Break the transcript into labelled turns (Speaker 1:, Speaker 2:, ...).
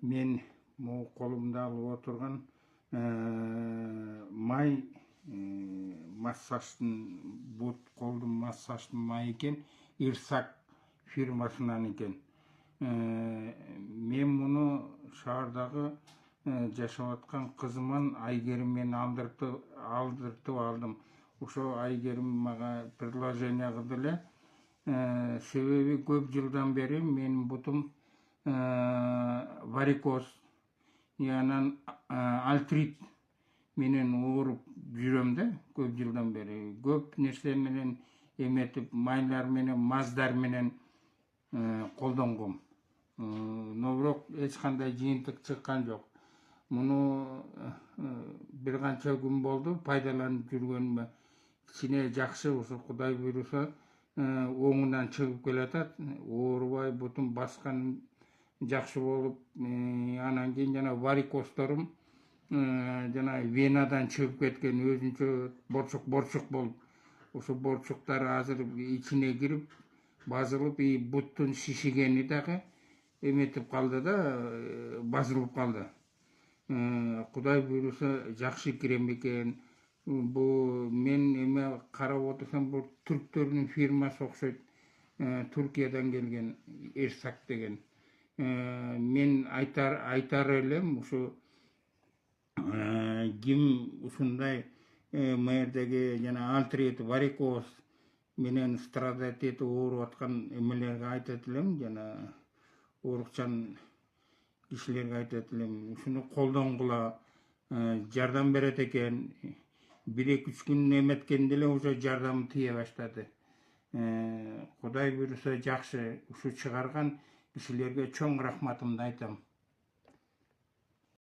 Speaker 1: Мен могу колумда алып отурган май массаждын, бут колдун массаждын майы экен, Ирсак фирмасынан экен. Мен муну шаардагы жашап аткан кызыман Айгериммен алдыртып алдым. Ошо Айгерим мага предложение кылды эле. Себеби көп жылдан бери менин бутум варикоз, анан артрит менен ооруп жүрөм да, көп жылдан бери. Көп нерсе менен эметип, майлар менен, маздар менен колдонгом. Но бирок эч кандай жыйынтык чыккан жок. Муну бир канча күн болду пайдаланып жүргөнүмө. Кичине жакшы, ошо Кудай буйруса оңунан чыгып келатат. Оорубай, бутум баскан жакшы болуп, анан кийин жана варикозторум жана венадан чыгып кеткен, өзүнчө борчук болуп, ошо борчуктар азыр ичине кирип, базылып, буттун шишигени дагы эметип калды да, базылып калды. Кудай буйруса жакшы кирем экен. Бу мен эме карап отурсам, бул түрктөрдүн фирмасы окшойт. Туркиядан келген Ирсак деген. Мен айтар элем, ушу ким ушундай мэрдеги жана артрит, варикоз менен страдать этип ооруп аткан эмелерге айтат элем, жана оорукчан кишилерге айтат элем, ушуну колдонгула, жардам берет экен. 1-2 күн эметкенде эле уже жардам тие баштады. Кудай буйруса жакшы, ушу чыгарган кишилерге чоң рахматымды айтам.